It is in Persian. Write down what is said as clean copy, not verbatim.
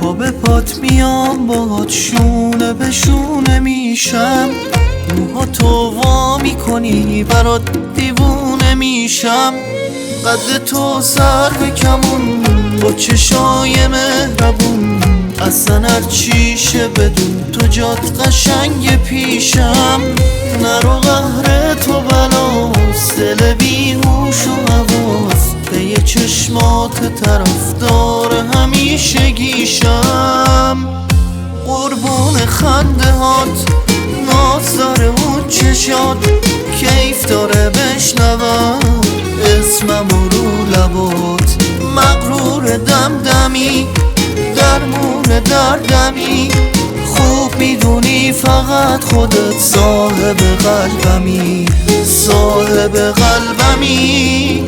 پا به پات میام باهات شونه به شونه میشم، موها تو وا میکنی برات دیوونه میشم، قد تو سر به کمون با چشای مهربون، اصلا هرچی شه بدون تو جات قشنگ پیشم. نرو قهر تو بلاست دل بیهوش و حواس، به یه چشمات طرفدار همیشه گیشم. قربون خنده هات ناز داره اون چشات، کیف داره بشنوم اسمم رو لبات، مغرور دمدمی درمون دردمی، خوب میدونی فقط خودت صاحب قلبمی، صاحب قلبمی.